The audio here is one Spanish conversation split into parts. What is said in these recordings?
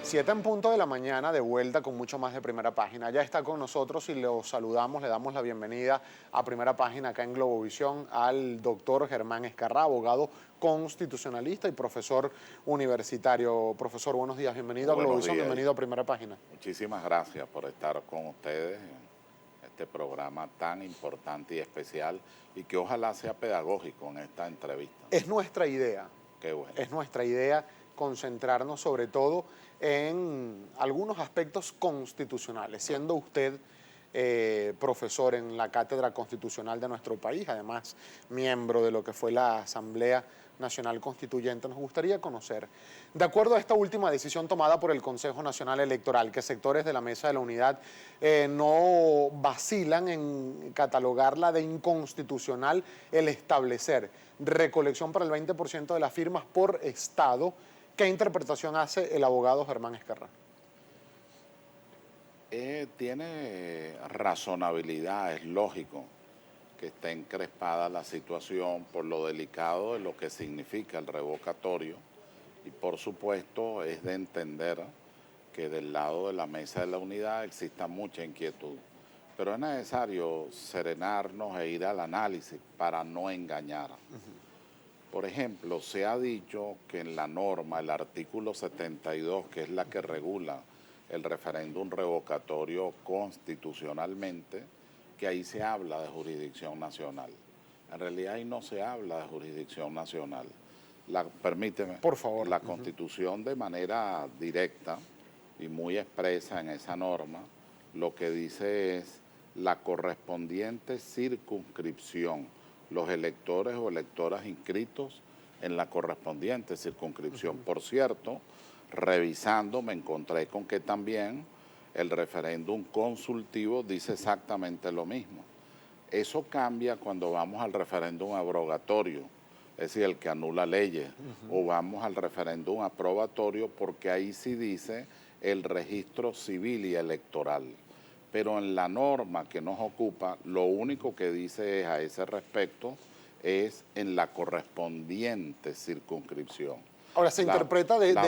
7 en punto de la mañana, de vuelta con mucho más de Primera Página. Ya está con nosotros y lo saludamos, le damos la bienvenida a Primera Página acá en Globovisión al doctor Germán Ezcarrá, abogado constitucionalista y profesor universitario. Profesor, buenos días, bienvenido a Buenos Globovisión, días. bienvenido a Primera Página. Muchísimas gracias por estar con ustedes en este programa tan importante y especial y que ojalá sea pedagógico en esta entrevista. Es nuestra idea. Qué bueno. Es nuestra idea concentrarnos sobre todo en algunos aspectos constitucionales, siendo usted profesor en la Cátedra Constitucional de nuestro país, además miembro de lo que fue la Asamblea Nacional Constituyente. Nos gustaría conocer, de acuerdo a esta última decisión tomada por el Consejo Nacional Electoral, que sectores de la Mesa de la Unidad no vacilan en catalogarla de inconstitucional el establecer recolección para el 20% de las firmas por estado. ¿Qué interpretación hace el abogado Germán Ezcarrá? Tiene razonabilidad, es lógico que esté encrespada la situación por lo delicado de lo que significa el revocatorio y por supuesto es de entender que del lado de la Mesa de la Unidad exista mucha inquietud, pero es necesario serenarnos e ir al análisis para no engañar. Por ejemplo, se ha dicho que en la norma, el artículo 72, que es la que regula el referéndum revocatorio constitucionalmente, que ahí se habla de jurisdicción nacional. En realidad ahí no se habla de jurisdicción nacional. Permíteme. Por favor. La Constitución de manera directa y muy expresa en esa norma, lo que dice es la correspondiente circunscripción, los electores o electoras inscritos en la correspondiente circunscripción. Por cierto, revisando me encontré con que también el referéndum consultivo dice exactamente lo mismo. Eso cambia cuando vamos al referéndum abrogatorio, es decir, el que anula leyes, o vamos al referéndum aprobatorio, porque ahí sí dice el registro civil y electoral. Pero en la norma que nos ocupa, lo único que dice a ese respecto es en la correspondiente circunscripción. Ahora se interpreta de ese dicho.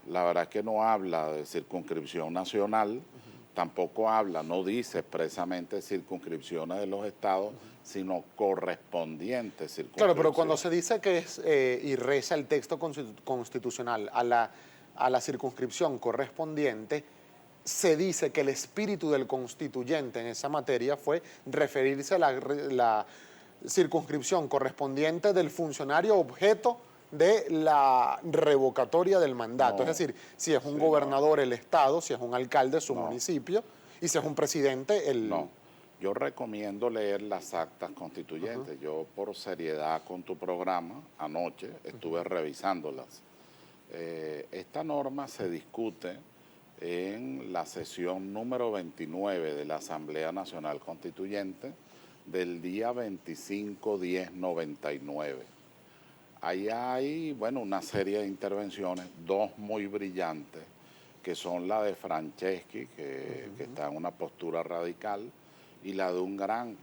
La verdad es que no habla de circunscripción nacional, tampoco habla, no dice expresamente circunscripciones de los estados, sino correspondientes circunscripciones. Claro, pero cuando se dice que es, y reza el texto constitucional a la circunscripción correspondiente, se dice que el espíritu del constituyente en esa materia fue referirse a la circunscripción correspondiente del funcionario objeto de la revocatoria del mandato. Es decir, si es un gobernador el estado, si es un alcalde su municipio y si es un presidente el... No, yo recomiendo leer las actas constituyentes. Yo por seriedad con tu programa anoche estuve revisándolas. Esta norma se discute en la sesión número 29 de la Asamblea Nacional Constituyente del día 25/10/99. Ahí hay, bueno, una serie de intervenciones, dos muy brillantes, que son la de Franceschi, que está en una postura radical, y la de un gran,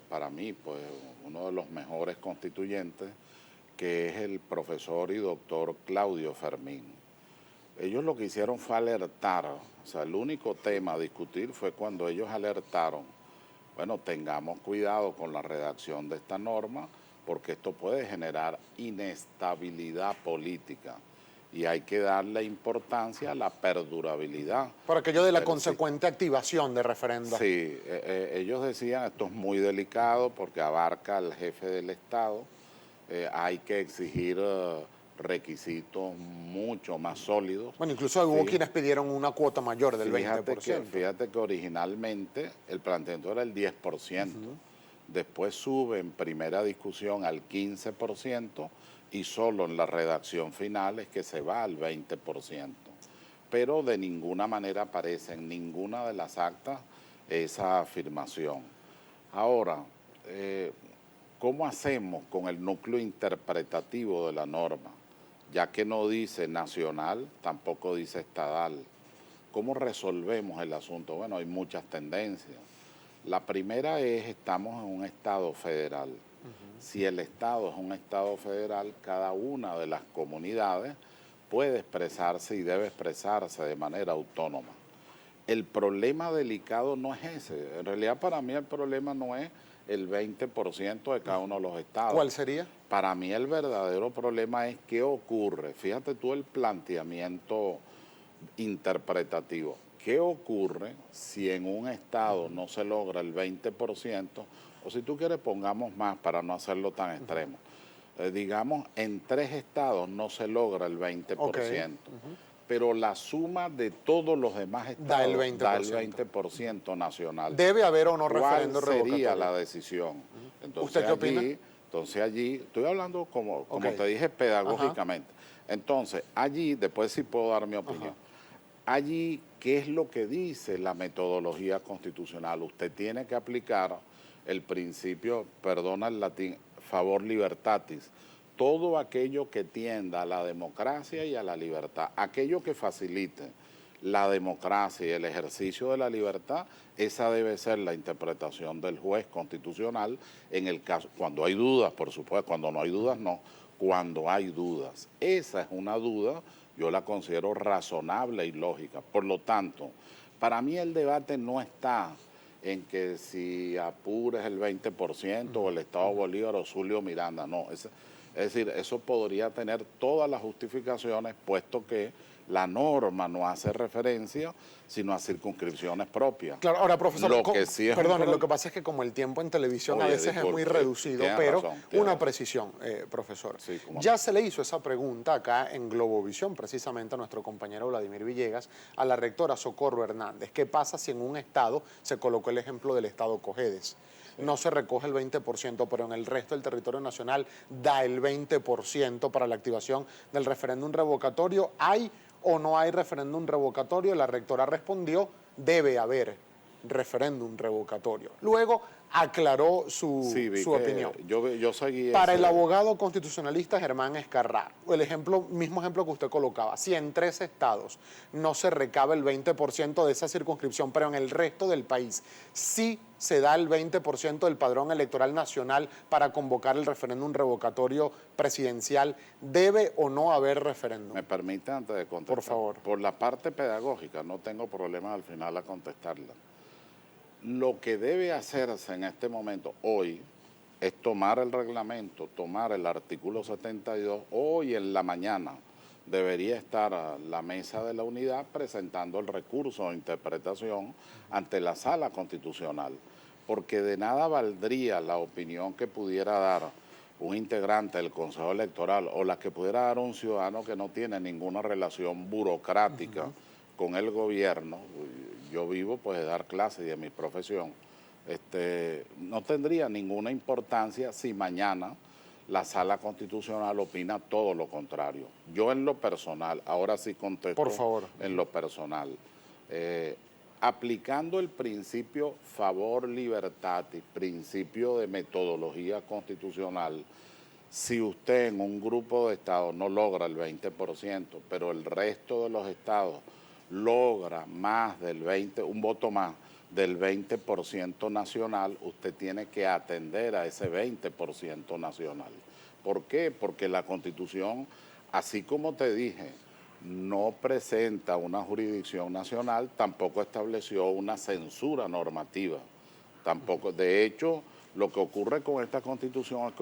para mí, pues uno de los mejores constituyentes, que es el profesor y doctor Claudio Fermín. Ellos lo que hicieron fue alertar, o sea, el único tema a discutir fue cuando ellos alertaron, bueno, tengamos cuidado con la redacción de esta norma, porque esto puede generar inestabilidad política y hay que darle importancia a la perdurabilidad. Por aquello de la consecuente activación de referéndum. Sí, ellos decían, esto es muy delicado porque abarca al jefe del Estado, hay que exigir requisitos mucho más sólidos. Bueno, incluso hubo quienes pidieron una cuota mayor del 20%. Fíjate que originalmente el planteamiento era el 10%. Después sube en primera discusión al 15% y solo en la redacción final es que se va al 20%. Pero de ninguna manera aparece en ninguna de las actas esa afirmación. Ahora, ¿cómo hacemos con el núcleo interpretativo de la norma? Ya que no dice nacional, tampoco dice estadal. ¿Cómo resolvemos el asunto? Bueno, hay muchas tendencias. La primera es, estamos en un Estado federal. Si el Estado es un Estado federal, cada una de las comunidades puede expresarse y debe expresarse de manera autónoma. El problema delicado no es ese. En realidad, para mí el problema no es el 20% de cada uno de los estados. ¿Cuál sería? Para mí el verdadero problema es qué ocurre. Fíjate tú el planteamiento interpretativo. ¿Qué ocurre si en un estado no se logra el 20%? O si tú quieres, pongamos más para no hacerlo tan extremo. Digamos, en 3 estados no se logra el 20%. Okay. Pero la suma de todos los demás estados da el 20% nacional. ¿Debe haber o no referendo revocatorio? ¿Cuál sería la decisión? Entonces, ¿usted qué opina? Entonces allí, estoy hablando como te dije, pedagógicamente. Entonces, allí, después sí puedo dar mi opinión. Allí, ¿qué es lo que dice la metodología constitucional? Usted tiene que aplicar el principio, perdona el latín, favor libertatis, todo aquello que tienda a la democracia y a la libertad, aquello que facilite la democracia y el ejercicio de la libertad, esa debe ser la interpretación del juez constitucional en el caso, cuando hay dudas, por supuesto, cuando no hay dudas, no, cuando hay dudas. Esa es una duda, yo la considero razonable y lógica. Por lo tanto, para mí el debate no está en que si Apure es el 20% o el Estado Bolívar o Zulio Miranda, no. Es decir, eso podría tener todas las justificaciones, puesto que la norma no hace referencia sino a circunscripciones propias. Claro, ahora, profesor, lo que pasa es que como el tiempo en televisión a veces es muy reducido, pero una precisión, profesor. Sí, ya se le hizo esa pregunta acá en Globovisión, precisamente a nuestro compañero Vladimir Villegas, a la rectora Socorro Hernández. ¿Qué pasa si en un estado, se colocó el ejemplo del estado Cojedes, no se recoge el 20%, pero en el resto del territorio nacional da el 20% para la activación del referéndum revocatorio? ¿Hay o no hay referéndum revocatorio? La rectora respondió, debe haber referéndum revocatorio. Luego aclaró su opinión. Yo seguí para el abogado constitucionalista Germán Escarrá, mismo ejemplo que usted colocaba, si en 3 estados no se recaba el 20% de esa circunscripción, pero en el resto del país sí se da el 20% del padrón electoral nacional para convocar el referéndum revocatorio presidencial, ¿debe o no haber referéndum? Me permite, antes de contestar, por favor. Por la parte pedagógica, no tengo problema al final a contestarla. Lo que debe hacerse en este momento, hoy, es tomar el reglamento, tomar el artículo 72, hoy en la mañana debería estar a la mesa de la unidad presentando el recurso de interpretación ante la Sala Constitucional, porque de nada valdría la opinión que pudiera dar un integrante del Consejo Electoral o la que pudiera dar un ciudadano que no tiene ninguna relación burocrática con el gobierno. Yo vivo pues de dar clases y de mi profesión. No tendría ninguna importancia si mañana la Sala Constitucional opina todo lo contrario. Yo en lo personal, ahora sí contesto. Por favor. En lo personal, aplicando el principio favor libertatis, principio de metodología constitucional, si usted en un grupo de estados no logra el 20%, pero el resto de los estados logra más del 20%, un voto más del 20% nacional, usted tiene que atender a ese 20% nacional. ¿Por qué? Porque la Constitución, así como te dije, no presenta una jurisdicción nacional, tampoco estableció una censura normativa. Tampoco, de hecho, lo que ocurre con esta Constitución es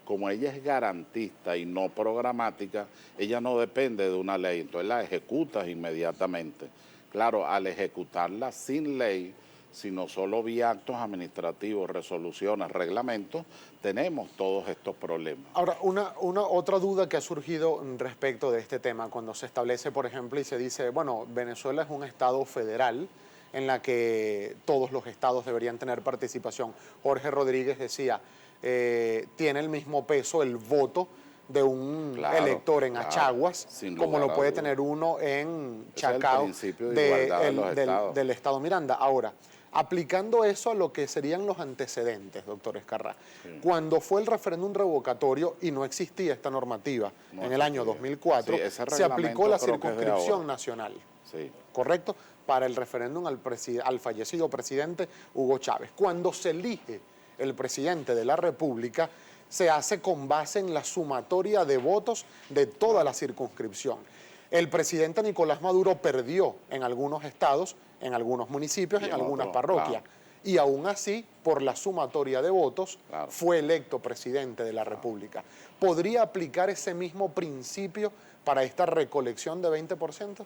como ella es garantista y no programática, ella no depende de una ley, entonces la ejecutas inmediatamente. Claro, al ejecutarla sin ley, sino solo vía actos administrativos, resoluciones, reglamentos, tenemos todos estos problemas. Ahora, otra duda que ha surgido respecto de este tema, cuando se establece, por ejemplo, y se dice, bueno, Venezuela es un estado federal, en la que todos los estados deberían tener participación. Jorge Rodríguez decía, tiene el mismo peso el voto de un elector en Achaguas, como lo puede tener uno en Chacao, del estado Miranda. Ahora, aplicando eso a lo que serían los antecedentes, doctor Escarrá, cuando fue el referéndum revocatorio y no existía esta normativa en el año 2004, se aplicó la circunscripción nacional, ¿correcto?, para el referéndum al fallecido presidente Hugo Chávez. Cuando se elige el presidente de la República, se hace con base en la sumatoria de votos de toda la circunscripción. El presidente Nicolás Maduro perdió en algunos estados, en algunos municipios, en algunas parroquias. Claro. Y aún así, por la sumatoria de votos, claro, fue electo presidente de la República. ¿Podría aplicar ese mismo principio para esta recolección de 20%?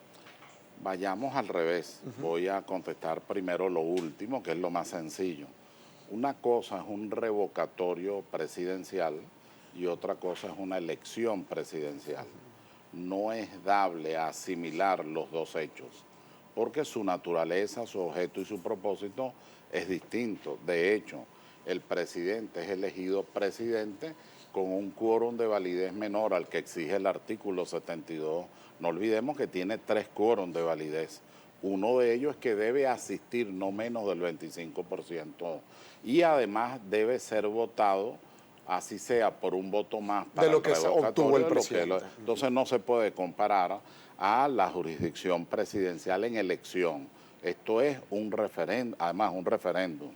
Vayamos al revés. Voy a contestar primero lo último, que es lo más sencillo. Una cosa es un revocatorio presidencial y otra cosa es una elección presidencial. No es dable asimilar los dos hechos, porque su naturaleza, su objeto y su propósito es distinto. De hecho, el presidente es elegido presidente con un quórum de validez menor al que exige el artículo 72. No olvidemos que tiene 3 quórums de validez. Uno de ellos es que debe asistir no menos del 25% y además debe ser votado, así sea por un voto más para de lo que obtuvo el presidente. Entonces no se puede comparar a la jurisdicción presidencial en elección. Esto es un referéndum, además un referéndum,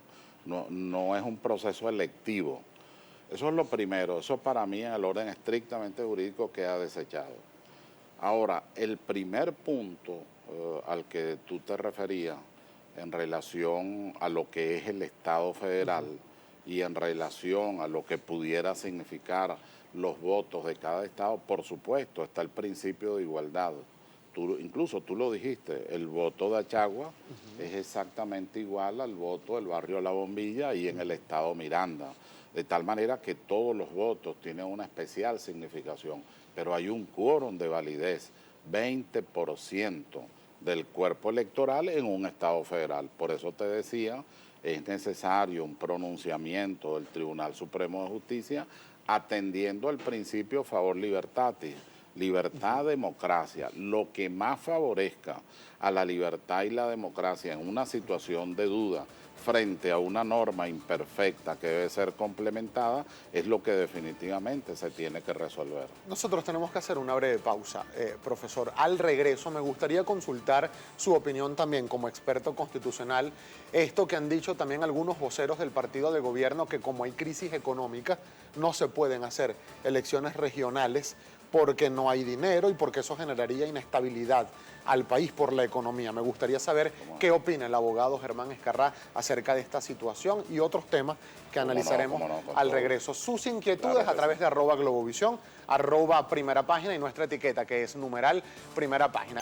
no es un proceso electivo. Eso es lo primero, eso para mí en el orden estrictamente jurídico queda desechado. Ahora, el primer punto al que tú te referías en relación a lo que es el Estado federal y en relación a lo que pudiera significar los votos de cada estado, por supuesto, está el principio de igualdad. Incluso tú lo dijiste, el voto de Achagua es exactamente igual al voto del barrio La Bombilla y en el estado Miranda. De tal manera que todos los votos tienen una especial significación, pero hay un quórum de validez, 20% del cuerpo electoral en un estado federal. Por eso te decía, es necesario un pronunciamiento del Tribunal Supremo de Justicia atendiendo al principio favor libertatis, libertad, democracia. Lo que más favorezca a la libertad y la democracia en una situación de duda frente a una norma imperfecta que debe ser complementada es lo que definitivamente se tiene que resolver. Nosotros tenemos que hacer una breve pausa, profesor. Al regreso me gustaría consultar su opinión también como experto constitucional. Esto que han dicho también algunos voceros del partido de gobierno, que como hay crisis económica no se pueden hacer elecciones regionales porque no hay dinero y porque eso generaría inestabilidad al país por la economía. Me gustaría saber qué opina el abogado Germán Escarrá acerca de esta situación y otros temas que analizaremos al regreso. Sus inquietudes a través de @Globovisión, @Primera Página y nuestra etiqueta que es #Primera Página.